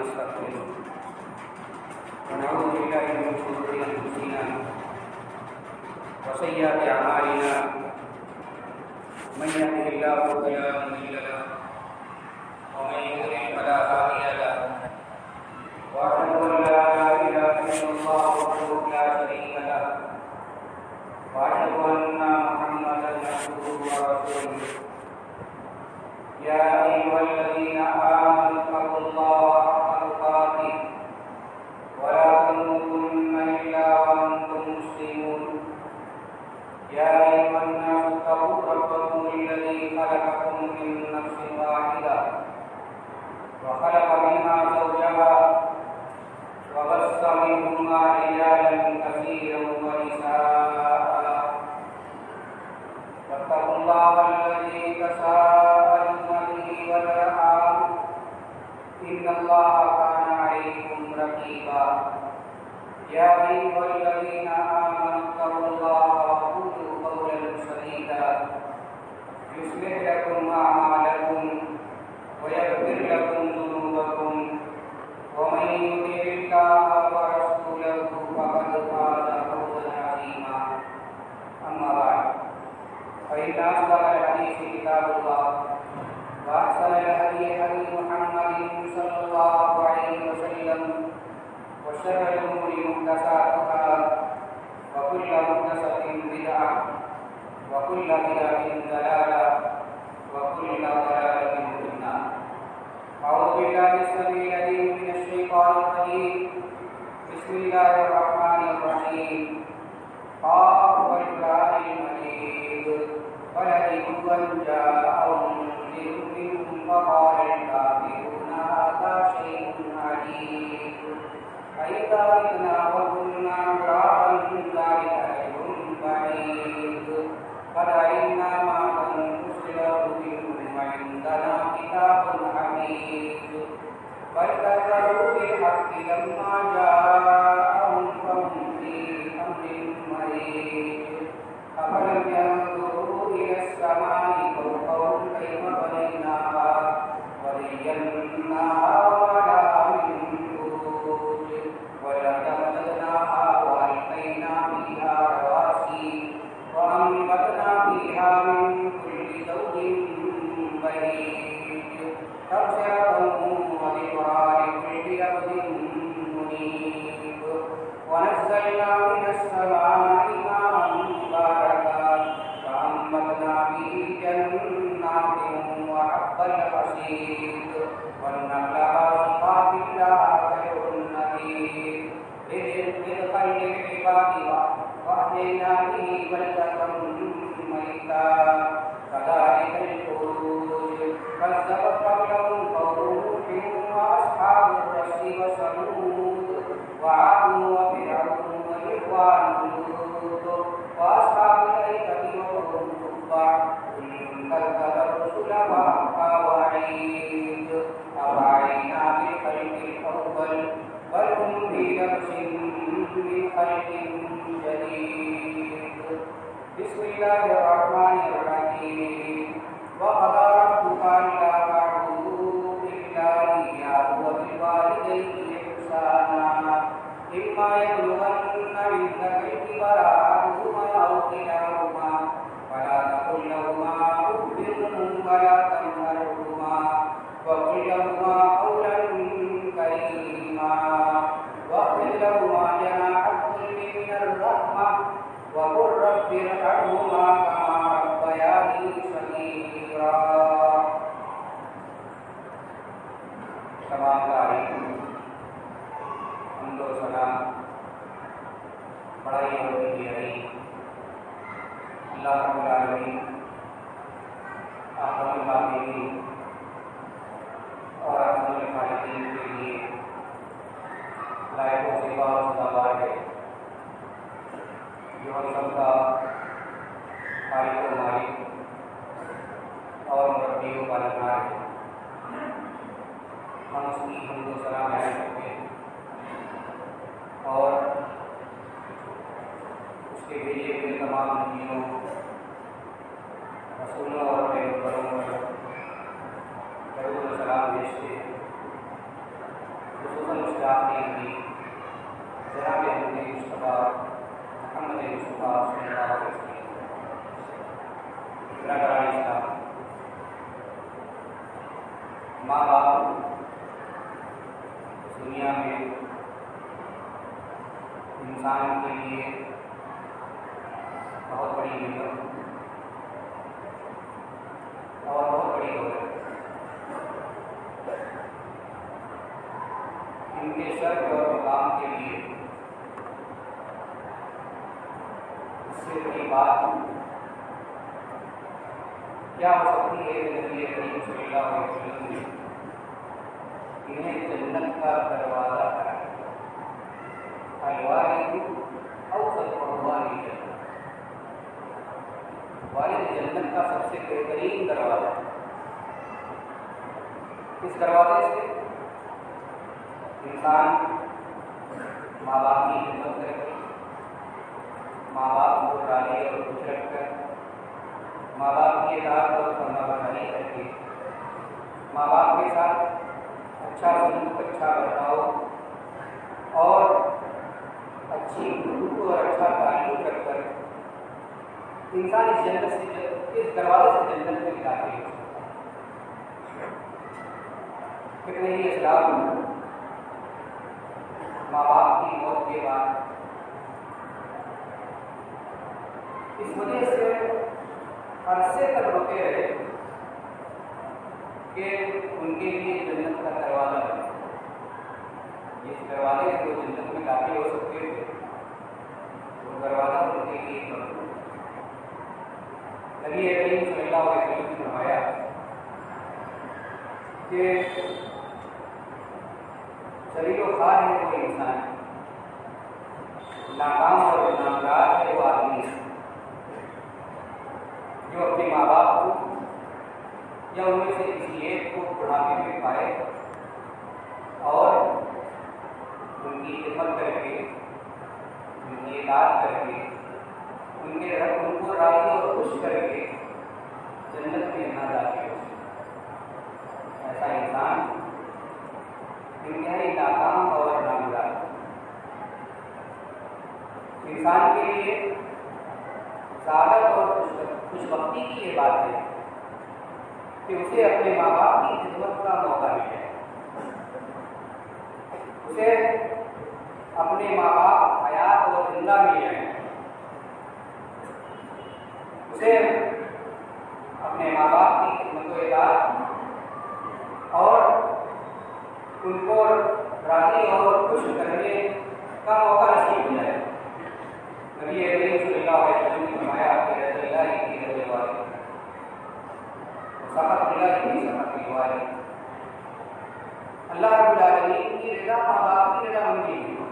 ونستغفره ونعوذ بالله من شرور أنفسنا وسيئات أعمالنا من يهده الله فلا مضل له ومن يضلل فلا هادي له وأشهد أن لا إله إلا الله وحده لا شريك له وأشهد أن محمدا عبده ورسوله يا أيها الذين آمنوا اتقوا الله حق تقاته ولا تموتن إلا وأنتم مسلمون يا أيها الناس اتقوا ربكم الذي خلقكم من نفس واحدة وخلق منها زوجها وبث منهما رجالا كثيرا ونساء واتقوا الله الذي تساءلون به والأرحام إن الله كان عليكم رقيبا يا أيها الذين آمنوا اتقوا الله وقولوا قولا سديدا يصلح لكم أعمالكم ويغفر لكم ذنوبكم ومن يطع الله ورسوله فقد فاز فوزا عظيما أما بعد فإن أصدق الحديث كتاب الله وأحسن الهدي هدي محمد صلى الله عليه وسلم وشر الأمور محدثاتها وكل محدثة بدعة وكل بدعة ضلالة وكل ضلالة في النار. أعوذ بالله السميع العليم من الشيطان الرجيم. بسم الله الرحمن الرحيم. قاف والقرآن المجيد ولئن جاءهم منذر منهم فقال الكافرون هذا شيء عجيب أإذا متنا وكنا ترابا ذلك شيء بعيد قد علمنا ما تنقص الأرض منهم وعندنا كتاب حفيظ بل كذبوا بالحق لما جاءهم فهم في أمر مريج أفلم ينظروا إلى السماء فوقهم كيف بنيناها وزيناها وما لها من فروج والأرض مددناها وألقينا فيها رواسي وأنبتنا فيها من كل زوج بهيج تبصرة وذكرى لكل عبد منيب ونزلنا من السماء ماء مباركا فأنبتنا به جنات وحب الحصيد والنخل باسقات لها طلع نضيد رزقا للعباد وأحيينا به بلدة ميتا كذلك الخروج كذبت قبلهم قوم نوح وأصحاب الرس وثمود وعاد وفرعون وإخوان لوط وأصحاب الأيكة وقوم تبع كل كذب الرسل وحق وعيد أفعينا بالخلق الأول بل هم في لبس من خلق جديد. بسم الله الرحمن الرحيم. وقضى ربك ألا تعبدوا إلا إياه وبالوالدين إحسانا إما يبلغن عندك الكبر أحدهما أو كلاهما فلا تقل لهما أف ولا تنهرهما وقل لهما قولا كريما واخفض لهما جناح الذل من الرحمة وقل رب ارحمهما كما ربياني صغيرا. تمام تعریف حمد و سلام بڑائی اور بڑی اللہ رب العالمین احسن الحاکمین اور احسن الخالقین کے لیے لائق و صفا و سزاوار ہے جو ہم سب کا خالق و مالک اور مربی و پالنہار ہے. ہم اس کی حمد و سلام بیان کرتے ہیں اور اس کے بھیجے ہوئے تمام نبیوں رسولوں اور پیغمبروں پر درود و سلام بھیجتے ہیں. ماں باپ دنیا میں انسان کے لیے بہت بڑی نعمت اور بہت بڑی دولت، ان کے شرف اور مقام کے لیے اس سے بڑی بات کیا ہو سکتی ہے کہ نبی کریم صلی اللہ علیہ وسلم نے انہیں جنت کا دروازہ کرایا۔ الوالد اوسط الوالد، والد جنت کا سب سے بہترین دروازہ ہے۔ اس دروازے سے انسان ماں باپ کی خدمت کر کے، ماں باپ کو راضی اور خوش رکھ کر، ماں باپ کی اطاعت اور فرمانبرداری کر کے، ماں باپ کے ساتھ اچھا سلوک، اچھا برتاؤ اور اچھی گفتگو اور اچھا تعلق رکھ کر انسان اس جنت سے، اس دروازے سے جنت میں داخل ہو سکتا ہے۔ کتنے ہی اسلاف ماں باپ کی موت کے بعد اس وجہ سے عرصے تک روتے رہے کہ ان کے لیے جنت کا دروازہ بنے، جس دروازے سے وہ جنت میں داخل ہو سکتے تھے وہ دروازہ ان کے لیے بند۔ نبی کریم صلی اللہ علیہ وسلم نے فرمایا کہ شریر و خار ہے وہ انسان، ناکام اور نامدار ہے وہ آدمی جو اپنے ماں باپ کو یا ان میں سے کسی ایک کو بڑھاپے میں پائے اور ان کی خدمت کر کے، ان کی اطاعت کر کے، ان کو راضی اور خوش کر کے جنت میں نہ داخل ہو سکے۔ ایسا انسان انتہائی ناکام اور نامدار۔ انسان کے لیے سعادت اور خوش بختی کی یہ بات ہے کہ اسے اپنے ماں باپ کی خدمت کا موقع ملے، اسے اپنے ماں باپ حیات اور زندہ مل جائیں، اسے اپنے ماں باپ کی خدمت و اطاعت اور ان کو راضی اور خوش کرنے کا موقع نصیب ہو جائے۔ نبی کریم صلی اللہ علیہ وسلم نے فرمایا کہ رضی اللہ کی رضی والے، سخط اللہ کی سخط والے، اللہ رب العالمین کی رضا ماں باپ کی رضا مندی ہے۔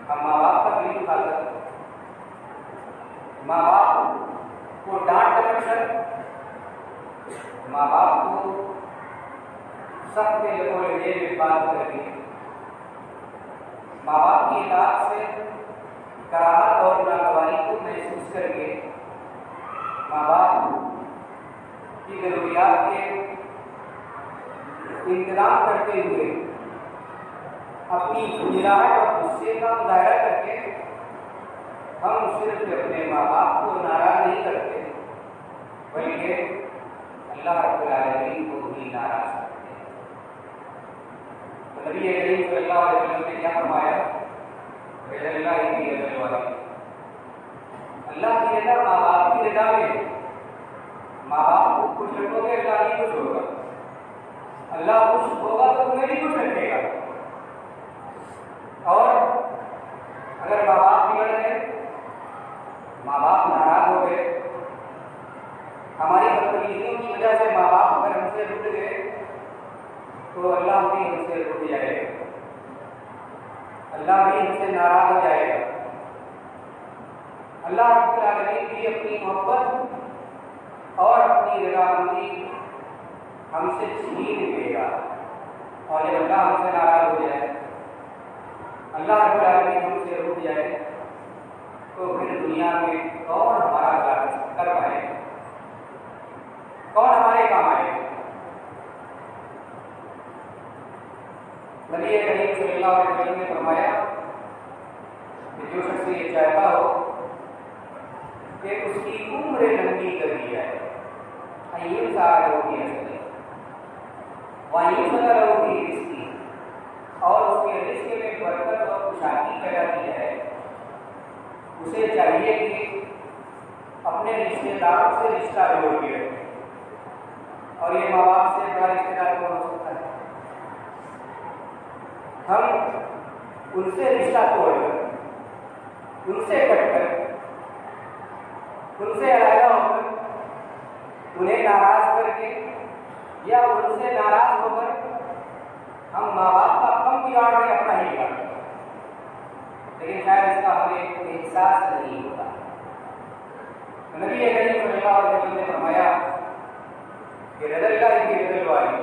ہم ماں باپ کا دل دکھا کر، ماں باپ کو ڈانٹ کر، ماں باپ کو سخت لبوں لہجے میں بات کر کے، ماں باپ کی اطاعت سے کراہت اور ناگواری کو محسوس کر کے، ماں باپ کی ضروریات کے انتظام کرتے ہوئے اپنی جراحت اور غصے کا مظاہرہ کر کے ہم صرف اپنے ماں باپ کو ناراض نہیں کرتے بلکہ اللہ رب العالمین کو بھی ناراض کرتے ہیں۔ نبی کریم صلی اللہ علیہ وسلم نے کیا فرمایا؟ رضی اللہ کی رضا والے، اللہ کی رضا ماں باپ کی رضا میں، ماں باپ کو خوش رکھو گے اللہ بھی خوش ہوگا، اللہ خوش ہوگا تو تمہیں بھی خوش رکھے گا۔ اور اگر ماں باپ بگڑ گئے، ماں باپ ناراض ہو گئے، ہماری بدتمیزیوں کی وجہ سے ماں باپ اگر ہم سے رک گئے تو اللہ بھی ہم سے رک جائے گا، اللہ بھی ہم سے ناراض ہو جائے گا۔ اللہ رب العالمین بھی اپنی محبت اور اپنی رضامندی ہم سے چھین لے گا، اور جب اللہ ہم سے ناراض ہو جائے، اللہ رب العالمین ہم سے رک جائے تو پھر دنیا میں کون ہمارا کر پائے گا، کون ہمارے کام آئے گا؟ نبی کریم صلی اللہ علیہ وسلم نے فرمایا کہ جو شخص یہ چاہتا ہو کہ اس کی عمر لمبی کر دی جائے، ایام سال ہو گیا وایو سدا رہو گی رزق کی، اور اس کے رزق میں برکت اور خوشحالی پیدا کی ہے، اسے چاہیے کہ اپنے رشتے داروں سے رشتہ جوڑ کے رکھے، اور یہ ماں باپ سے بڑا رشتے دار کون ہو سکتا ہے؟ ہم ان سے رشتہ توڑ کر، ان سے کٹ کر، ان سے علیحدہ ہو کر، انہیں ناراض کر کے یا ان سے ناراض ہو کر ہم ماں باپ کا کم بگاڑ رہے ہیں، اپنا ہی بگاڑ رہے ہیں، لیکن شاید اس کا ہمیں کوئی احساس نہیں ہوتا۔ نبی کریم صلی اللہ علیہ وسلم نے فرمایا کہ رضا اللہ کی رضا الوالد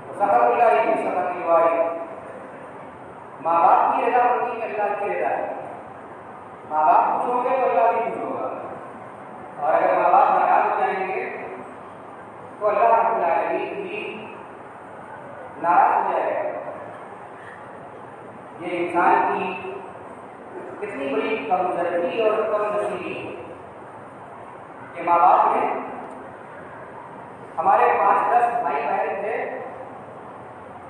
وسخط اللہ کی سخط الوالد، ماں باپ کی رضا مندی اللہ کی رضا ہے، ماں باپ خوش ہوں گے تو اللہ بھی خوش ہوگا، اور اگر ماں باپ ناراض ہو جائیں گے تو اللہ رب العالمین بھی ناراض ہو جائے گا۔ یہ انسان کی کتنی بڑی کمزوری اور کم نصیبی ہے کہ ماں باپ نے ہمارے 5-10 بھائی بہن تھے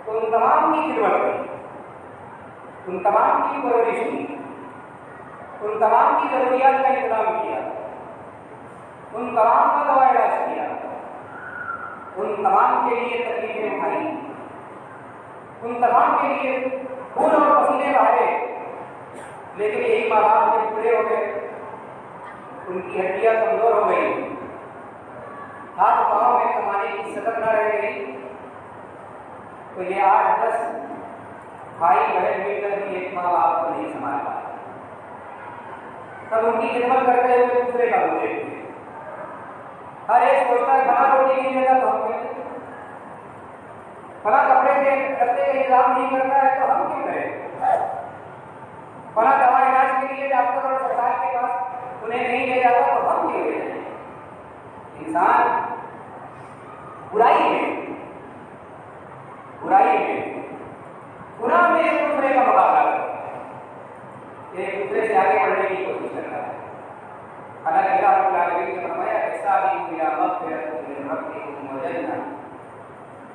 تو ان تمام کی خدمت کی، ان تمام کی پرورش کی، ان تمام کی ضروریات کا انتظام کیا، ان تمام کا دوا علاج کیا، ان تمام کے لیے تکلیفیں اٹھائی، ان تمام کے لیے خون اور پسینے بہائے، لیکن یہی ماں باپ جب بوڑھے ہو گئے، ان کی ہڈیاں کمزور ہو گئی، ہاتھ پاؤں میں کمانے کی صدق نہ رہ گئی، تو یہ 8-10 بھائی بہن مل کر بھی ایک ماں باپ کو نہیں سنبھال پایا، تب ان کی خدمت کرتے ہوئے دوسرے کا منہ دیکھتے، ہر ایک سوچتا ہے فلاں روٹی نہیں دیتا تو ہم کیوں، فلاں کپڑے کے رستے کا انتظام نہیں کرتا ہے تو ہم کیوں کریں، فلاں دوا علاج کے لیے ڈاکٹر اور سرکار کے پاس انہیں نہیں لے جاتا تو ہم کیوں لے جائیں۔ انسان برائی میں گناہ میں ایک دوسرے کا مقابلہ کرتا ہے، ایک دوسرے سے آگے بڑھنے کی کوشش کرتا ہے، حالانکہ اللہ رب العالمین نے فرمایا سابقوا الی مغفرۃ من ربکم وجنہ،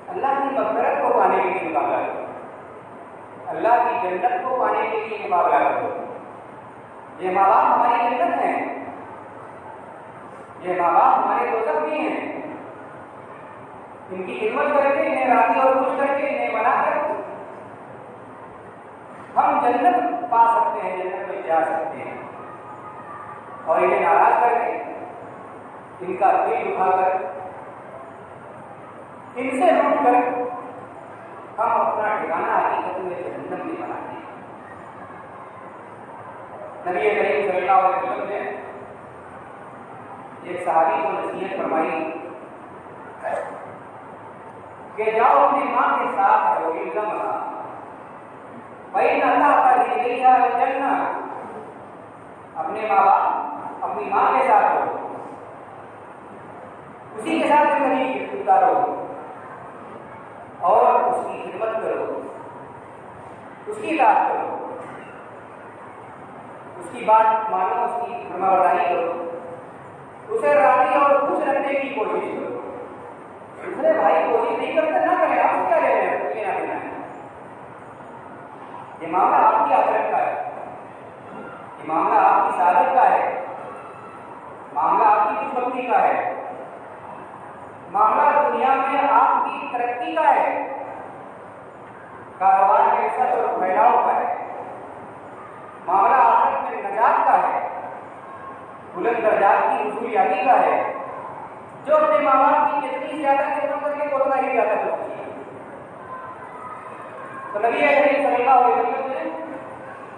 اللہ کی مغفرت کو پانے کے لیے مقابلہ کرو، اللہ کی جنت کو پانے کے لیے مقابلہ کرو۔ یہ ماں باپ ہماری جنت ہیں، یہ ماں باپ ہمارے دوست بھی ہیں، ان کی خدمت کر کے، انہیں راضی اور خوش کر کے، انہیں منا کر ہم جنت پا سکتے ہیں، جنت میں جا سکتے ہیں، اور انہیں ناراض کر کے، ان کا دل دکھا کر، ان سے روٹ کر ہم اپنا ٹھکانہ حقیقت میں جہنم میں بناتے ہیں۔ نبی کریم صلی اللہ علیہ وسلم نے ایک صحابی کو نصیحت فرمائی کہ جاؤ اپنی ماں کے ساتھ رہو، الزم بھائی اللہ کا دی جنہ، اپنے ماں باپ اپنی ماں کے ساتھ رہو، اسی کے ساتھ زندگی گزارو اور اس کی خدمت کرو، اس کی اطاعت کرو، اس کی بات مانو، اس کی فرمانبرداری کرو، اسے راضی اور خوش رکھنے کی کوشش کرو۔ دوسرے بھائی کوشش نہیں کرتے، نہ کریں، آپ کیا لے رہے ہیں، لینا دینا ہے، یہ معاملہ آپ کی آخرت کا ہے، یہ معاملہ آپ کی سعادت کا ہے، معاملہ آپ کی خوش بختی کا ہے، معاملہ دنیا میں آپ کی ترقی کا ہے، کاروبار میں عزت اور پھیلاؤ کا ہے، معاملہ آخرت میں نجات کا ہے، بلند درجات کی حصولیابی کا ہے، جو اپنے ماں باپ کی جتنی زیادہ خدمت کر کے اتنا ہی زیادہ کرتی ہے۔ تو نبی کریم صلی اللہ علیہ وسلم نے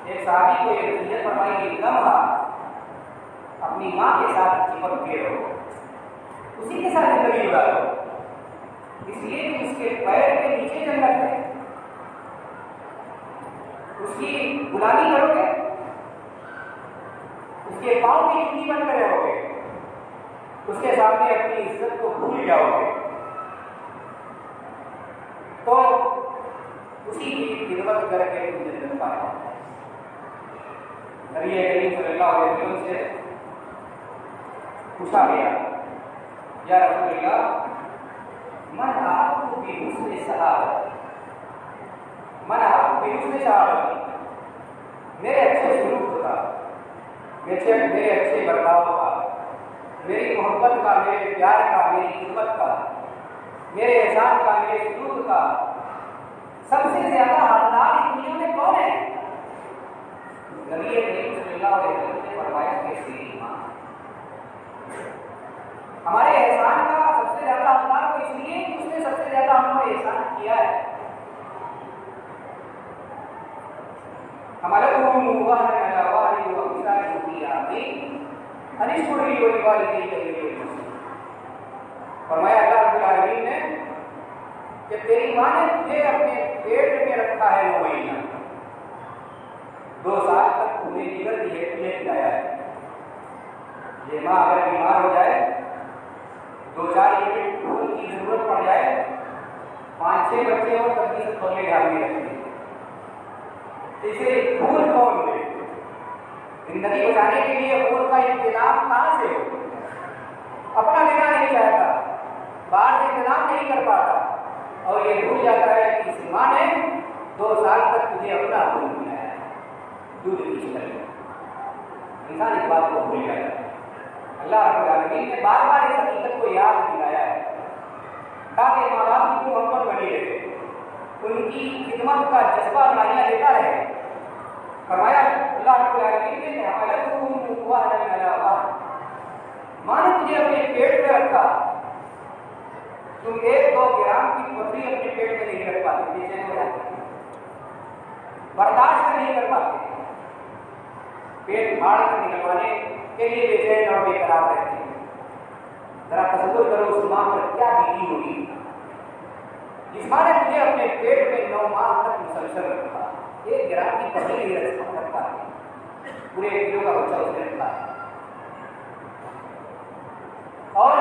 ایک صحابی کو یہ نصیحت فرمائی کہ لمحہ اپنی ماں کے ساتھ چپک کے رہو، اسی کے ساتھ زندگی گزارو، اس لیے کہ اس کے پیر کے نیچے جنت ہے، اس کی غلامی کرو گے، اس کے پاؤں کی جوتی بن کر رہو گے، اس کے سامنے اپنی عزت کو بھول جاؤ گے، تو اسی کی خدمت کر کے تم جنت پاؤ۔ نبی کریم صلی اللہ علیہ وسلم سے پوچھا گیا، یا رسول اللہ من احب بحسن صحابتی، من احب بحسن صحابتی، میرے اچھے سلوک کا، میرے اچھے برتاؤ کا، میری محبت کا، میرے پیار کا، میری خدمت کا، میرے احسان کا، میرے سلوک کا سب سے زیادہ حقدار اس دنیا میں کون ہے؟ نبی کریم صلی اللہ علیہ وسلم نے فرمایا کہ تیری ماں۔ ہمارے احسان کا سب سے زیادہ حقدار وہ اس لیے کہ اس نے سب سے زیادہ ہم کو احسان کیا ہے۔ ہمارے فرمایا اللہ رب العالمین نے کہ تیری ماں نے تجھے اپنے پیٹ میں رکھا ہے 9 مہینہ، 2 سال تک تمہیں جگر دی ہے، تجھے کھلایا ہے۔ یہ ماں اگر بیمار ہو جائے، 2-4 یونٹ خون کی ضرورت پڑ جائے، 5-6 بچے اور تب بھی کھولے گھر میں رکھتے ہیں، اسے خون کون دے؟ زندگی بچانے کے لیے خون کا انتظام کہاں سے ہو؟ اپنا دینا نہیں چاہتا، باہر سے انتظام نہیں کر پاتا، اور یہ بھول جاتا ہے کہ اس ماں نے 2 سال تک تجھے اپنا خون پلایا ہے، دودھ کی شکل میں۔ انسان اس بات کو بھول جاتا ہے۔ اللہ رب العالمین نے بار بار اس حقیقت کو یاد دلایا ہے تاکہ ماں باپ کی محبت بنی رہے، ان کی خدمت کا جذبہ بنایا دیتا رہے۔ فرمایا اللہ رب العالمین نے ماں نے تجھے اپنے پیٹ میں رکھا، تم 1-2 گرام کی پتھری اپنے پیٹ میں نہیں رکھ پاتے، بے چین ہو جاتے، برداشت نہیں کر پاتے، پیٹ پھاڑ کر نکلوانے کے لیے بے چین اور بے قرار رہتے ہیں۔ ذرا تصور کرو اس ماں پر کیا بیتی ہوگی جس ماں نے تجھے اپنے پیٹ میں 9 ماہ تک مسلسل رکھا، 1 گرام کی پتھری نہیں رکھ پاتے، پورے 1 کلو کا بچہ اس نے رکھا اور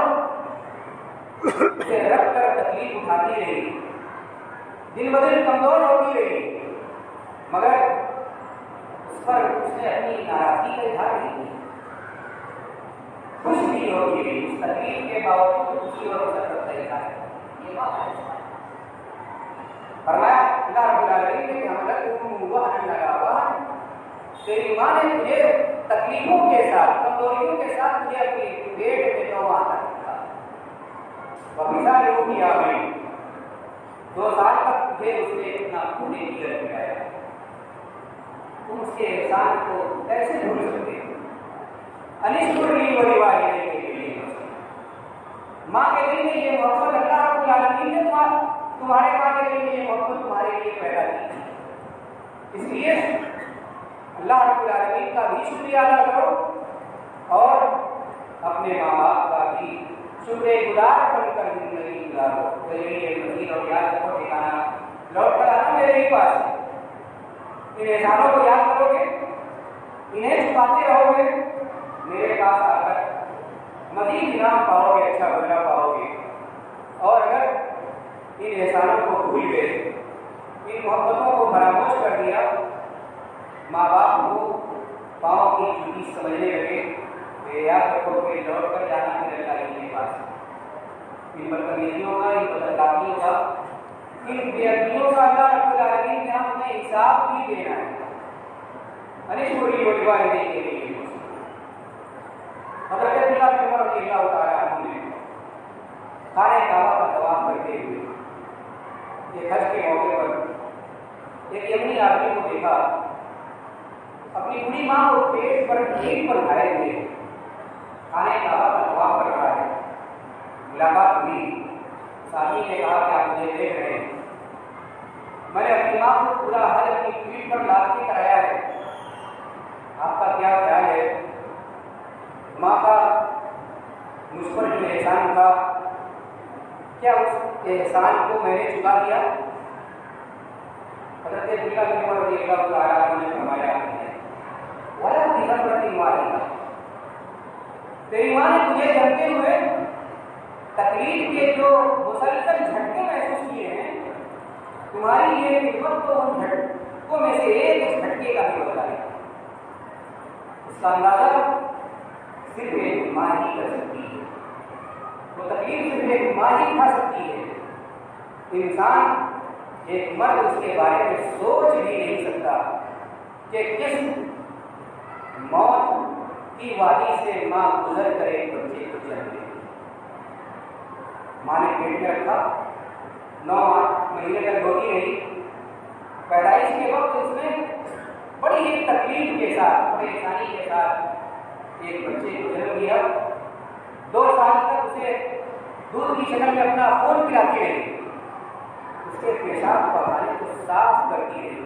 اسے رکھ کر تکلیف اٹھاتی رہی، دن بدن کمزور ہوتی رہی، مگر اس پر اس نے اپنی ناراضگی کا اظہار نہیں کیا، خوش بھی ہوتی رہی، اس تکلیف کے باوجود خوشی اور مسرت کا اظہار ہے۔ یہ بات ہے فرمایا اللہ رب العالمین نے کہ تیری ماں نے تجھے تکلیفوں کے ساتھ، کمزوریوں کے ساتھ تجھے اپنی پیٹ میں 9 ماہ تک رکھا، وَبِسَالِ کیا ہوئی 2 سال تک تجھے اس نے اتنا خونے کی گرد پلایا، تم اس کے احسان کو کیسے بھول سکتے ہو؟ انشکر لی وَلِوَالِدَیْکَ اِلَیَّ ماں کے دل میں یہ محبت اللہ رب العالمین نے تمہارے ماں کے دل میں یہ محبت تمہارے لیے پیدا کی، اس لیے اللہ رب العالمین کا بھی شکریہ ادا کرو اور اپنے ماں باپ کا بھی شکر گزار بن کر زندگی گزارو۔ میری مزید اور یاد رکھو ٹھکانا لوٹ کر آنا میرے ہی پاس ہے، ان احسانوں کو یاد کرو گے، انہیں چھپاتے رہو گے، میرے پاس آ کر مزید انعام پاؤ گے، اچھا بدلہ پاؤ گے۔ اور اگر ان احسانوں کو بھول گئے، ان محبتوں کو فراموش کر دیا، ماں باپ کو پاؤں کی جوتی سمجھنے لگے، یاد رکھو کہ لوٹ کر جانا میرے اللہ کے پاس، ان بدتمیزیوں کا، ان بداخلاقیوں کا، ان بے ادبیوں کا اللہ رب العالمین نے ہمیں حساب بھی دینا ہے۔ انشکر لی وَلِوَالِدَیْکَ اِلَیَّ حضرت عبداللہ بن عمر رضی اللہ تعالیٰ عنہ نے خانہ کعبہ کا طواف کرتے ہوئے ایک حج کے موقع پر ایک یمنی آدمی کو دیکھا، اپنی بڑی ماں کو پیٹ پر ٹھیک پر اٹھائے ہوئے خانہ کعبہ کا طواف کر رہا ہے۔ ملاقات ہوئی، ساتھی نے کہا کہ آپ مجھے دیکھ رہے ہیں، میں نے اپنی ماں کو پورا حج اپنی پیٹھ پر لاد کے کرایا ہے، آپ کا کیا خیال ہے؟ ماں کا مجھ پر جو احسان تھا، کیا اس احسان کو میں نے چکا دیا؟ حضرت عبداللہ بن عمر رضی اللہ تعالیٰ عنہ نے فرمایا وَلَا بِذَمْرَةٍ وَاحِدَةٍ تیری ماں نے تجھے جھٹکے ہوئے تکلیف کے جو مسلسل جھٹکے محسوس کیے ہیں، تمہاری یہ خدمت تو ان جھٹکوں میں سے ایک جھٹکے کا بھی بدلا ہے۔ اس کا اندازہ صرف ایک ماں ہی کر سکتی ہے، وہ تکلیف صرف ایک ماں ہی اٹھا سکتی ہے۔ انسان ایک مرد اس کے بارے میں سوچ بھی نہیں سکتا کہ کس موت کی وادی سے ماں گزر کر ایک بچے کو جنم دے۔ ماں نے پیٹ میں رکھا، 9 مہینے تک روتی رہی۔ پیدائش کے وقت اس نے بڑی ہی تکلیف کے ساتھ، پریشانی کے ساتھ ایک بچے کو جنم دیا۔ 2 سال تک اسے دودھ کی شکل میں اپنا خون پلاتی رہی، اس کے پیشاب پخانے کو صاف کرتی رہی،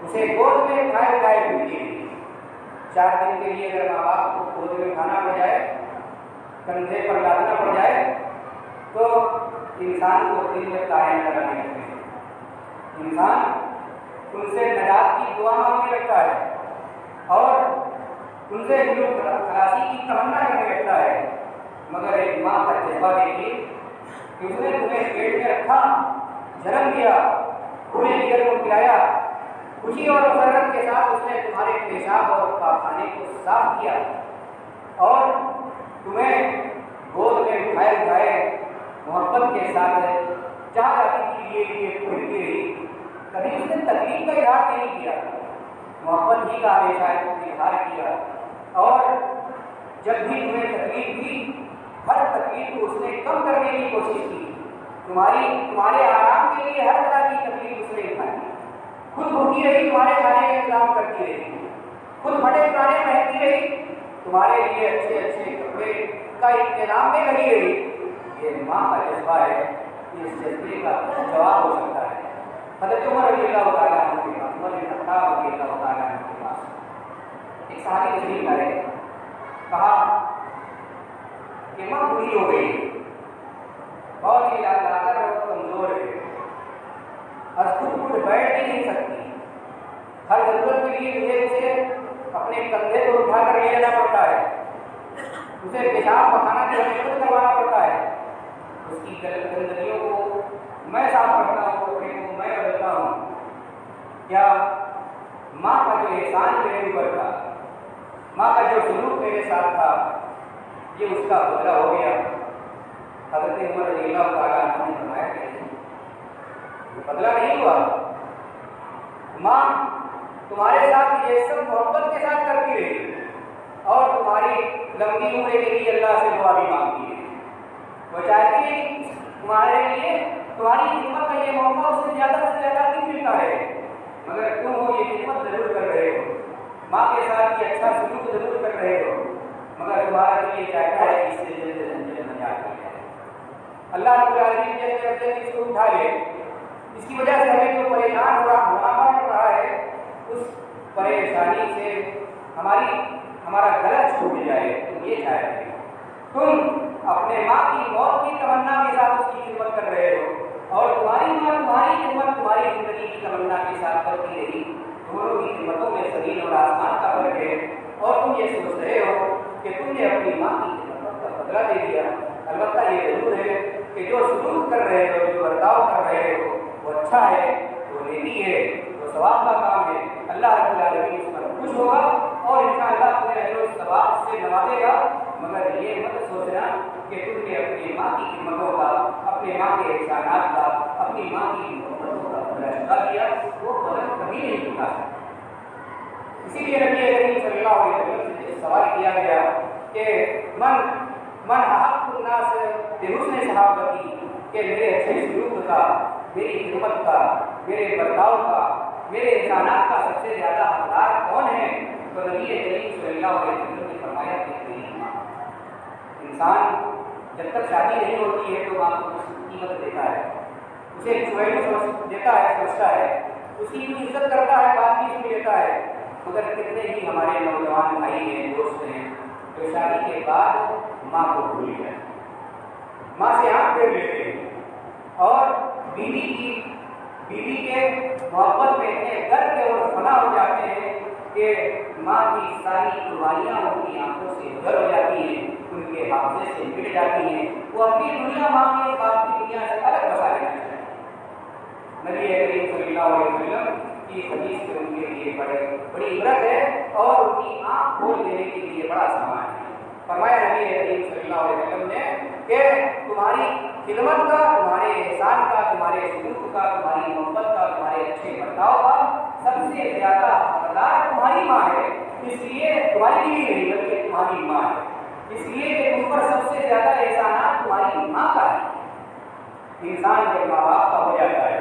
اسے گود میں کھائے ملتی رہی۔ 4 دن کے لیے اگر ماں باپ کو گود میں کھانا پڑ جائے، کندھے پر لادنا پڑ جائے، تو انسان کو دل میں قائم کرانے لگتے ہیں۔ انسان ان سے نجات کی دعا مانگنے لگتا ہے اور ان سے خلاصی کی تمنا کرنے لگتا ہے، مگر ایک ماں کا جذبہ دیکھیے کہ اس نے تمہیں پیٹ میں رکھا، جنم دیا، تمہیں جگر کو پلایا، خوشی اور مسرت کے ساتھ اس نے تمہارے پیشاب اور پاخانے کو صاف کیا اور تمہیں گود میں اٹھائے محبت کے ساتھ چاہ جاتی کے لیے پڑھتی رہی۔ کبھی اس نے تکلیف کا اظہار نہیں کیا، محبت ہی کا ہمیشہ اظہار کیا، اور جب بھی تمہیں تکلیف دی، ہر تکلیف کو اس نے کم کرنے کی کوشش کی۔ تمہارے آرام کے لیے ہر طرح کی تکلیف اس نے اٹھائی، خود بھوکی رہی، تمہارے کھانے کا انتظام کرتی رہی، خود پھٹے پرانے پہنتی رہی، تمہارے لیے اچھے اچھے کپڑے کا انتظام میں لگی رہی۔ یہ ماں کا جذبہ ہے، اس جذبے کا کیا جواب ہو سکتا ہے؟ حضرت عمر رضی اللہ تعالیٰ عنہ کے پاس، عمر بن خطاب رضی اللہ تعالیٰ عنہ کے پاس ایک صحابی تشریف لائے، کہا کہ ماں بوڑھی ہو گئی، بہت ہی لاغر اور کمزور ہے، خود بیٹھ بھی نہیں سکتی، ہر ضرورت کے لیے مجھے اسے اپنے کندھے کو اٹھا کر لے جانا پڑتا ہے، اسے پیشاب پخانا جو ہے خود کروانا پڑتا ہے، اس کی گندگیوں کو میں صاف کرتا ہوں، کپڑے کو میں بدلتا ہوں۔ کیا ماں کا جو احسان میرے اوپر تھا، ماں کا جو سلوک میرے ساتھ تھا، یہ اس کا بدلہ ہو گیا؟ حضرت عمر رضی اللہ تعالیٰ عنہ نے فرمایا کہ یہ بدلہ نہیں ہوا، ماں تمہارے ساتھ یہ سب محبت کے ساتھ کرتی رہی اور تمہاری لمبی عمر کے لیے اللہ سے دعا بھی مانگتی ہے۔ وہ چاہتی ہے کہ تمہارے لیے تمہاری خدمت کا یہ موقع اس سے زیادہ نہیں ملتا ہے، مگر تم وہ یہ خدمت ضرور کر رہے ہو، ماں کے ساتھ یہ اچھا سلوک ضرور کر رہے ہو، مگر تمہارا دل یہ چاہتا ہے کہ اس سے جلد نجات مل جائے۔ اللہ رب العالمین جلد از جلد اس کو اٹھا لے۔ اس کی وجہ سے ہمیں جو پریشان ہو رہا ہے، اس پریشانی سے ہمارا گلا چھوٹ جائے۔ تم یہ چاہتے ہیں، تم اپنے ماں کی موت کی تمنا کے ساتھ اس کی خدمت کر رہے ہو اور تمہاری ماں تمہاری خدمت تمہاری زندگی کی تمنا کے ساتھ کرتی رہی۔ دونوں کی خدمتوں میں زمین اور آسمان کا فرق ہے، اور تم یہ سوچ رہے ہو کہ تم نے اپنی ماں کی خدمت کا بدلہ دے دیا۔ البتہ یہ ضرور ہے کہ جو سلوک کر رہے ہو، جو برتاؤ کر رہے ہو، وہ اچھا ہے، وہ نیکی ہے، وہ ثواب کا کام ہے۔ اللہ رب العالمین اس پر خوش ہوگا اور انشاءاللہ تمہیں اجر و ثواب سے نوازے گا۔ مگر یہ مت سوچنا کہ تم نے اپنی ماں کی خدمتوں کا، اپنے ماں کے احسانات کا، اپنی ماں کی محبتوں کا بدلہ چکا دیا، وہ بدل کبھی نہیں چکا ہے۔ اسی لیے نبی کریم صلی اللہ علیہ وسلم سے سوال کیا گیا کہ من احق الناس بحسن صحابتی، کہ میرے اچھے سلوک کا، میری خدمت کا، میرے برتاؤ کا، میرے احسانات کا سب سے زیادہ حقدار کون ہے؟ تو نبی کریم صلی اللہ علیہ وسلم نے فرمایا کہ میری ماں۔ انسان جب تک شادی نہیں ہوتی ہے تو ماں کو قیمت دیتا ہے، اسے چوہے دیتا ہے، سمجھتا ہے، اس کی عزت کرتا ہے، بات بھی سن لیتا ہے۔ مگر کتنے ہی ہمارے نوجوان بھائی ہیں، دوست ہیں، جو شادی کے بعد ماں کو بھول گئے، ماں سے آنکھ پھیر لیتے ہیں اور بیوی کے محبت میں اتنے غرق اور فنا ہو جاتے ہیں کہ ماں کی ساری قربانیاں ان کی آنکھوں سے گزر ہو جاتی ہیں، ان کے حافظے سے مٹ جاتی ہیں، وہ اپنی دنیا ماں کی باپ کی دنیا سے الگ بسا لینا چاہتے ہیں۔ نبی کریم صلی اللہ علیہ وسلم کی حدیث سے ان کے لیے بڑی عبرت ہے اور ان کی آنکھ کھول دینے کے لیے بڑا سامان ہے۔ فرمایا نبی کریم صلی اللہ علیہ وسلم نے کہ تمہاری خدمت کا، تمہارے احسان کا، تمہارے سلوک کا، تمہاری محبت کا، تمہارے اچھے برتاؤ کا سب سے زیادہ حقدار تمہاری ماں ہے، اس لیے تمہاری بیوی نہیں بلکہ تمہاری ماں ہے، اس لیے کہ تم پر سب سے زیادہ احسانات تمہاری ماں کا ہے۔ انسان جب ماں باپ کا ہو جاتا ہے،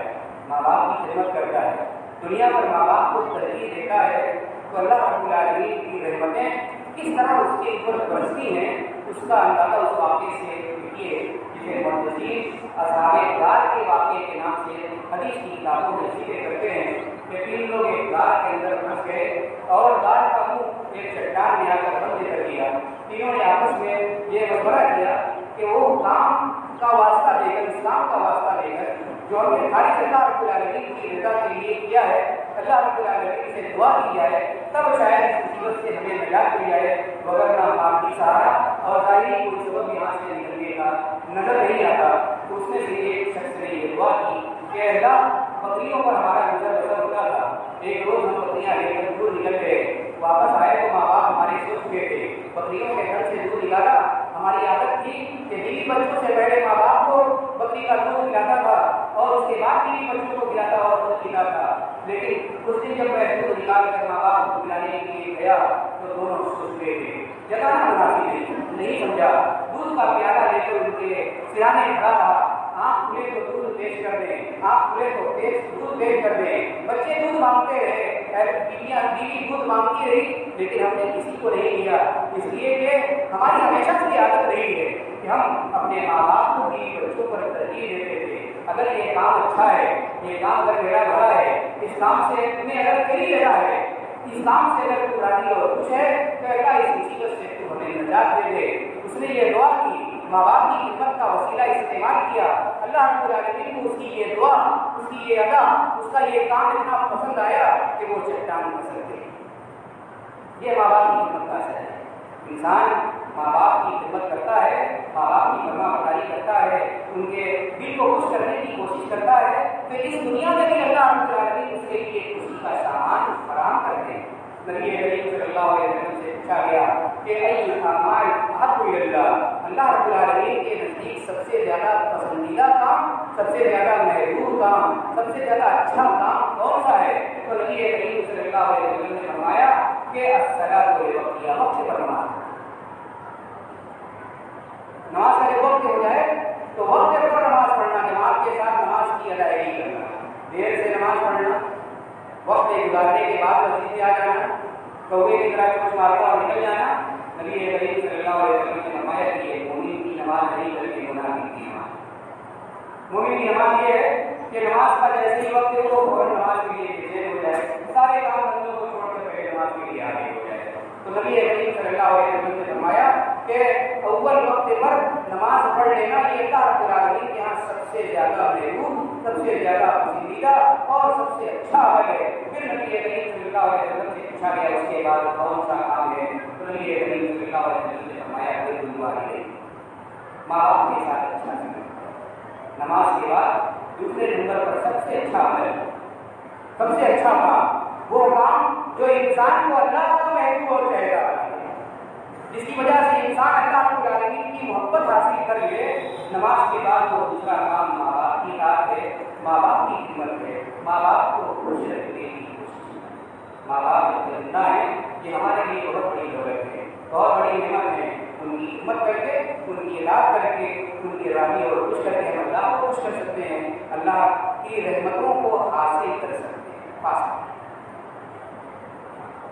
ماں باپ کی خدمت کرتا ہے، دنیا پر ماں باپ کو ترجیح دیتا ہے، تو اللہ رب العالمین کی رحمتیں کس طرح اس کے اوپر برستی ہیں، اس کا اندازہ اس واقعے سے کیجیے جسے محدثین اصحاب غار کے واقعے کے نام سے حدیث کی کتابوں میں ذکر کرتے ہیں کہ 3 لوگ ایک غار کے اندر پھنس گئے اور غار کا منہ ایک چٹان میں آ کر بند کر دیا۔ تینوں نے آپس میں یہ مشورہ کیا کہ وہ کام کا واسطہ لے کر، اسلام کا واسطہ لے کر جو ہم نے خالص اللہ رب العالمین کی رضا کے لیے کیا ہے، اللہ رب العالمین سے دعا کی ہے، تب شاید اس مصیبت سے ہمیں نجات مل جائے، وغیرہ باقی سہارا اور ظاہری کوئی سبب یہاں سے نکلنے کا نظر نہیں آتا۔ اس میں سے ایک شخص نے یہ دعا کی کہ اللہ بکریوں پر ہمارا گزر بسر ہوتا تھا، ایک روز ہم بکریاں لے کر دور نکل گئے، واپس آئے تو ماں باپ ہمارے سو چکے تھے، بکریوں کے گھر سے دور نکالا، ہماری عادت تھی کہ بیوی بچوں سے پہلے ماں باپ کو بکری کا دودھ پلاتا تھا اور اس کے بعد بیوی بچوں کو پلاتا اور دودھ پیتا تھا، لیکن اس دن جب میں دودھ نکال کر ماں باپ کو پلانے کے لیے گیا تو دونوں سوچ گئے تھے، جتانا مناسب نہیں سمجھا، دودھ کا پیالہ لے کر ان کے سرانے کھڑا رہا، آپ کھلے تو دودھ پیش کر دیں، آپ کھلے تو دودھ پیش کر دیں، بچے دودھ مانگتے رہے، بیوی دودھ مانگتی رہی، لیکن ہم نے کسی کو نہیں دیا، اس لیے کہ ہماری ہمیشہ سے عادت رہی ہے کہ ہم اپنے ماں باپ کو بیوی بچوں پر ترجیح دیتے تھے۔ اگر یہ کام اچھا ہے، یہ کام اگر میرا بھلا ہے، اس کام سے تمہیں اگر تیری رضا ہے، اس کام سے اگر تو راضی اور خوش ہے تو اللہ اس مصیبت سے تو ہمیں نجات دے دے۔ اس نے یہ دعا کی، ماں باپ کی خدمت کا وسیلہ استعمال کیا، اللہ رب العالمین کو اس کی یہ دعا، اس کی یہ ادا، اس کا یہ کام اتنا پسند آیا کہ وہ چٹان پسند گئی۔ یہ ماں باپ کی خدمت کا اثر ہے۔ انسان ماں باپ کی خدمت کرتا ہے، ماں باپ کی فرما برداری کرتا ہے، ان کے دل کو خوش کرنے کی کوشش کرتا ہے، تو اس دنیا میں بھی اللہ رب العالمین اس کے لیے خوشی کا سامان فراہم کرتے ہیں۔ نبی کریم صلی اللہ علیہ وسلم سے پوچھا گیا کہ ای الاعمال احب الی اللہ، اللہ رب العالمین کے نزدیک سب سے زیادہ پسندیدہ کام، سب سے زیادہ محبوب کام، سب سے زیادہ اچھا کام کون سا ہے؟ تو نبی کریم صلی اللہ علیہ وسلم نے فرمایا کہ الصلاۃ لوقتها، وقت پر نماز۔ نماز کا جب وقت ہو جائے تو وقت پر نماز پڑھنا، جماعت کے ساتھ نماز کی ادائیگی کرنا، دیر سے نماز پڑھنا، وقت گزارنے کے بعد مسجد میں آ جانا، کوے کی طرح چوچ مارتا اور نکل جانا، نبی کریم صلی اللہ علیہ وسلم نے فرمایا کہ یہ مومن کی نماز نہیں بلکہ منافق کی نماز۔ مومن کی نماز یہ ہے کہ نماز کا جیسے ہی وقت ہو فوراً نماز کے لیے بے ہو جائے، سارے کام بندوں کو چھوڑ کر پہلے نماز کے لیے آگے ہو جائے۔ تو نبی کریم صلی اللہ علیہ وسلم نے فرمایا کہ اول وقت پر نماز پڑھ لینا یہ اللہ رب العالمین کے یہاں سب سے زیادہ محبوب، سب سے زیادہ پسندیدہ اور سب سے اچھا عمل ہے۔ پھر نبی کریم صلی اللہ علیہ وسلم سے پوچھا گیا اس کے بعد کون سا کام ہے؟ تو نبی کریم صلی اللہ علیہ وسلم نے فرمایا کہ والدین، ماں باپ کے ساتھ اچھا کرنا۔ نماز کے بعد دوسرے نمبر پر سب سے اچھا عمل، سب سے اچھا کام وہ کام جو انسان کو اللہ کا محبوب اور چاہتا ہے، جس کی وجہ سے انسان اللہ رب العالمین کی محبت حاصل کر لے۔ نماز کے بعد وہ دوسرا کام ماں باپ کی اطاعت ہے، ماں باپ کی خدمت ہے، ماں باپ کو خوش رکھنے کی کوشش۔ ماں باپ جو زندہ ہیں یہ ہمارے لیے بہت بڑی دولت ہے، بہت بڑی نعمت ہے۔ ان کی خدمت کر کے، ان کی اطاعت کر کے، ان کی راضی اور خوش کر کے ہم اللہ کو خوش کر سکتے ہیں، اللہ کی رحمتوں کو حاصل کر سکتے ہیں، پا سکتے ہیں۔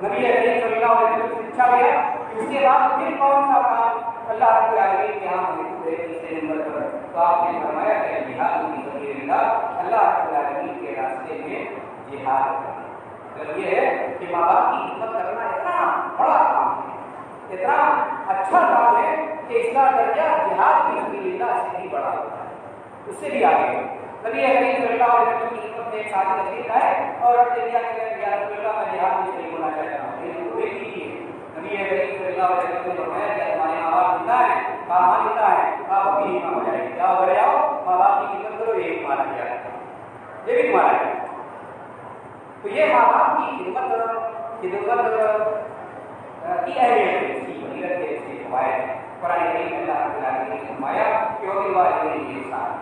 نبی کریم صلی اللہ علیہ وسلم سے پوچھا گیا اس کے بعد پھر کون سا کام اللہ رب العالمین کے یہاں محبوب ہے تیسرے نمبر پر؟ تو آپ نے فرمایا کہ جہاد فی سبیل اللہ، اللہ رب العالمین کے راستے میں جہاد کرنا۔ مطلب یہ ہے کہ ماں باپ کی خدمت کرنا اتنا بڑا کام ہے، اتنا اچھا کام ہے کہ اس کا درجہ جہاد فی سبیل اللہ سے بھی بڑا ہوتا ہے، اس سے بھی آگے ہے۔ نبی کریم صلی اللہ علیہ وسلم کی خدمت میں ایک ساتھی تشریف لائے اور اپنے دیا کہ یا رسول اللہ میں جہاد میں شریک ہونا چاہتا ہوں، لیکن وہ ایک ہی ہے۔ نبی کریم صلی اللہ علیہ وسلم نے فرمایا کہ ہمارے ماں باپ زندہ ہیں، کہا ہاں زندہ ہے، آپ ابھی ہی ہو جائے، جاؤ گھر آؤ، ماں باپ کی خدمت کرو، یہ بھی مانا گیا ہے، یہ بھی مانا گیا۔ تو یہ ماں باپ کی خدمت کی اہمیت ہے، اس کی فضیلت ہے، اس کے فوائد ہے قرآن کریم میں اللہ رب العالمین نے فرمایا کہ وبالوالدین احسانا،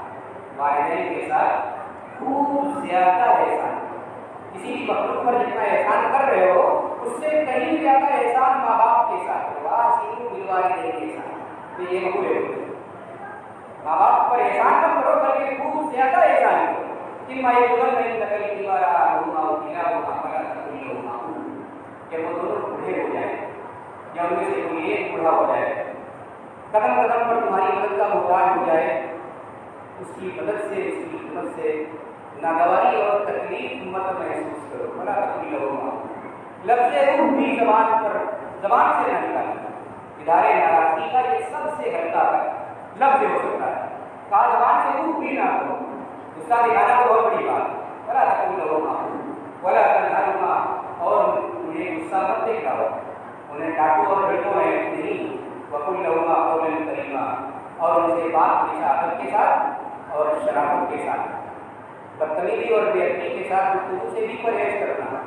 والدین کے ساتھ خوب زیادہ احسان کرو. کسی بھی مخلوق پر جتنا احسان کر رہے ہو اس سے کہیں زیادہ احسان ماں باپ کے ساتھ کرو. واحسنوا بالوالدین احسانا، تو یہ مقبول ہے. ماں باپ پر احسان مت کرو بلکہ خوب زیادہ احسان کرو. اما یبلغن عندک الکبر احدهما او کلاهما فلا تقل لهما اف، کہ وہ دونوں بوڑھے ہو جائیں یا ان میں سے کوئی ایک بوڑھا ہو جائے، قدم قدم پر تمہاری مدد کا محتاج ہو جائے، اس کی مدد سے اس کی خدمت سے ناگواری اور تکلیف مت محسوس کرو. فلا تقل لهما اف، لفظ اف بھی زبان سے نہ نکالنا. ادارے ناراضگی کا یہ سب سے ہلکا لفظ ہو سکتا ہے. کہا زبان سے اف بھی نہ کرو، غصہ دکھانا تو بہت بڑی بات. ولا تقل لهما اف ولا تنهرهما، اور انہیں غصہ مت دکھاؤ، انہیں ڈانٹو اور ڈھڑکو نہیں. وقل لهما قولا کریما، اور ان سے بات نصاحت کے ساتھ اور شرافت کے ساتھ، بدتمیزی اور بے ادبی کے ساتھ گفتگو سے بھی پرہیز کرنا.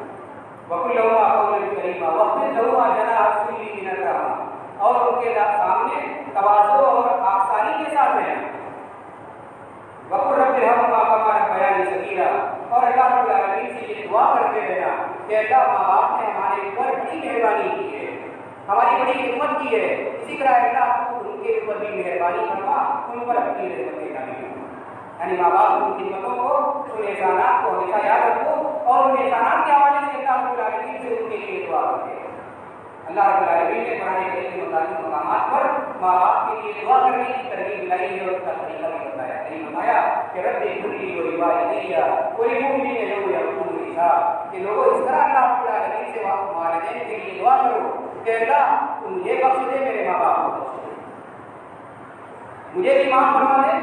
وقل لهما قولا کریما واخفض لهما جناح الذل من الرحمة، اور ان کے سامنے تواضع اور آبساری کے ساتھ رہنا. وقل رب ارحمهما كما ربياني صغيرا، اور اللہ رب العالمین سے یہ دعا کرتے رہنا کہ اللہ ماں باپ نے ہمارے اوپر بڑی مہربانی کی ہے، ہماری بڑی خدمت کی ہے، اسی طرح اللہ کو ان کے اوپر بھی مہربانی فرما، ان پر اپنی رحمتیں نازل فرما. یعنی ماں باپ کی خدمتوں کو، ان احسانات کو ہمیشہ یاد رکھو اور ان احسانات کے حوالے سے اللہ رب العالمین سے ان کے لیے دعا کرتے. اللہ رب العالمین نے قرآن کریم کے متعدد مقامات پر ماں باپ کے لیے دعا کرنے کی ترغیب دلائی ہے اور اس کا طریقہ بھی بتایا. فرمایا کہ رب اغفرلی ولوالدی وللمؤمنین یوم یقوم الحساب، کہ لوگوں اس طرح اللہ رب العالمین سے والدین کے لیے دعا کرو کہ اللہ تم یہ بخش دے، میرے ماں باپ کو بخش دے، مجھے بھی معاف فرما دے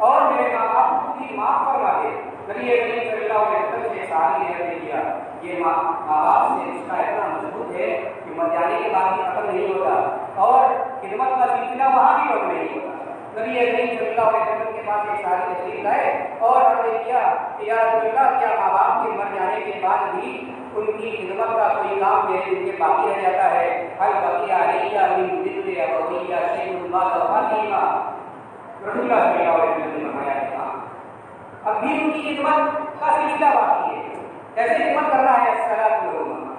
اور میرے ماں باپ کو بھی معاف فرما دے. نبی کریم صلی اللہ علیہ وسلم سے صحابی نے کیا یہ ماں باپ سے رشتہ اتنا مضبوط ہے کہ مر جانے کے بعد بھی ختم نہیں ہوتا اور خدمت کا سلسلہ وہاں بھی بند نہیں ہوتا. نبی کریم صلی اللہ علیہ وسلم کے پاس ایک صحابی تشریف لائے اور عرض کیا کہ یا رسول اللہ، کیا ماں باپ کے مر جانے کے بعد بھی ان کی خدمت کا کوئی کام میرے دل کے باقی رہ جاتا ہے؟ حل بقی علیہ من ذکر ابویہ شیء بعد وفاتہما. رسول اللہ صلی اللہ علیہ وسلم نے فرمایا کہ اب بھی ان کی خدمت کا سلسلہ باقی ہے. کیسے خدمت کرنا ہے؟ الصلاۃ لہما،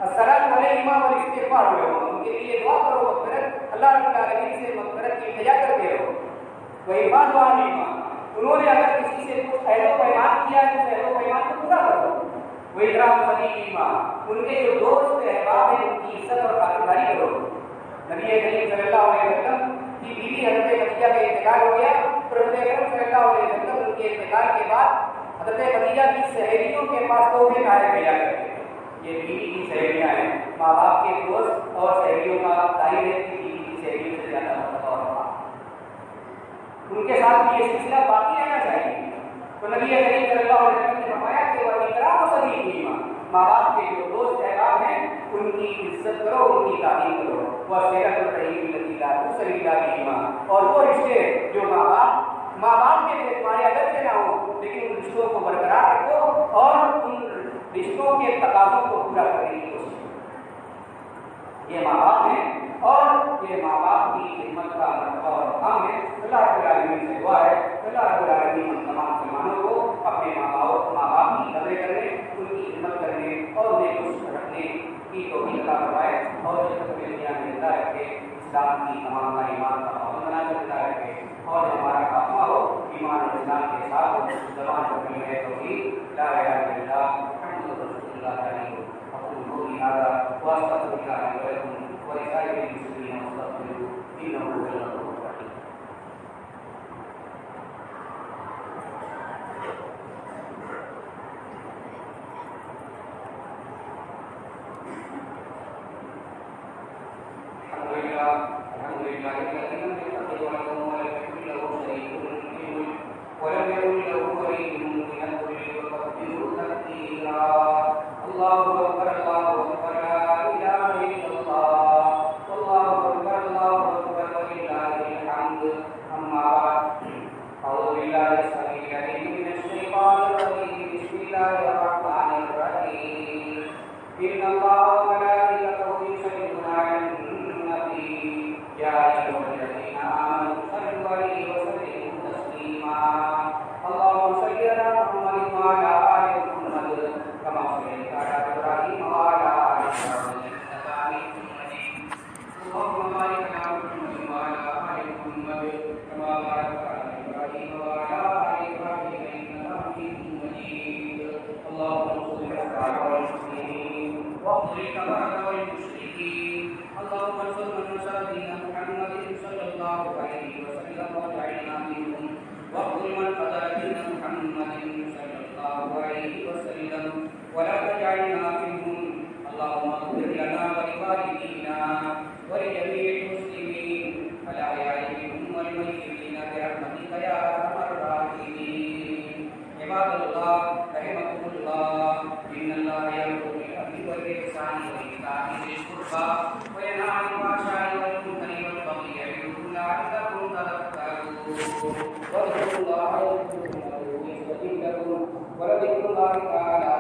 الصلاۃ علیہما والاستغفار لہما، ان کے لیے دعا کرو، مغفرت اللہ رب العالمین سے مغفرت کی التجا کرتے رہو. وحفاظ علیہما، انہوں نے اگر کسی سے کچھ عہد و پیمان کیا ہے تو عہد و پیمان کو پورا کرو. واکرام صدیقہما، ان کے جو دوست احباب ہیں ان کی عزت اور خاطرداری کرو. نبی کریم صلی اللہ علیہ وسلم کی بیوی حضرت خدیجہ کا انتقال ہو گیا تو حضرت اکرم صلی اللہ علیہ وسلم ان کے انتقال کے بعد حضرت خدیجہ کی سہیلیوں کے پاس تحفے لایا بھیجا کرتے تھے. یہ بیوی کی سہیلیاں ہیں، ماں باپ کے دوست اور سہیلیوں کا ظاہر ہے کہ بیوی کی سہیلیوں سے زیادہ مرتبہ اور وفا، ان کے ساتھ بھی یہ سلسلہ باقی رہنا چاہیے. تو نبی کریم صلی اللہ علیہ وسلم نے فرمایا کہ وہ اکرام صدیقہما، ماں باپ کے جو دوست احباب ہیں ان کی عزت کرو، ان کی تعظیم کرو. وہ صلۃ الرحیم التي لا تصل الا بهما، اور وہ رشتے جو ماں باپ کے تمہارے اگر سے نہ ہو لیکن ان رشتوں کو برقرار رکھو اور ان رشتوں کے تقاضوں کو پورا کرنے کی کوشش کرو. یہ ماں باپ ہیں اور یہ ماں باپ کی خدمت کا مرتبہ اور مقام ہے. اللہ رب العالمین سے دعا ہے اللہ رب العالمین ہم تمام مسلمانوں کو اپنے ماں باپ کی قدر کرنے، ان کی خدمت کرنے اور انہیں خوش رکھنے کی توفیق عطا فرمائے اور جب تک دنیا میں زندہ رکھے، اسلام کی تمام ایمان کا پابند بنا کر زندہ رکھے اور ہمارا خاتمہ ہو ایمان اور اسلام کے ساتھ ہو. زبان پر کلمہ توحید لا الہ الا اللہ محمد رسول اللہ علیہ وسلم قولی ھذا واستغفر اللہ لي ولکم ولسائر المسلمین واستغفروہ انہ هو الغفور الرحیم. إن الله وملائكته يصلون على النبي أيها الذين آمنوا صلوا عليه وسلموا تسليما اللهم صل على محمد وعلى آل محمد كما صليت على إبراهيم وعلى آل إبراهيم إنك حميد مجيد اللهم بارك على محمد وعلى آل محمد كما باركت على إبراهيم وعلى آل إبراهيم إنك حميد مجيد اللهم انصر الإسلام والمسلمين واخذل الكفرة والمشركين اللهم انصر من نصر دين محمد صلى الله عليه وسلم واجعلنا منهم واخذل من خذل دين محمد صلى الله عليه وسلم ولا تجعلنا منهم اللهم اغفر لنا ولوالدينا ولجميع المسلمين الأحياء منهم والميتين برحمتك يا أرحم الراحمين عباد الله رحمكم الله إن الله يأمر بالعدل والإحسان وإيتاء ذي القربى وينهى عن الفحشاء والمنكر والبغي يعظكم لعلكم تذكرون واذكروا الله يذكركم ويستجيب لكم ولذكر الله تعالى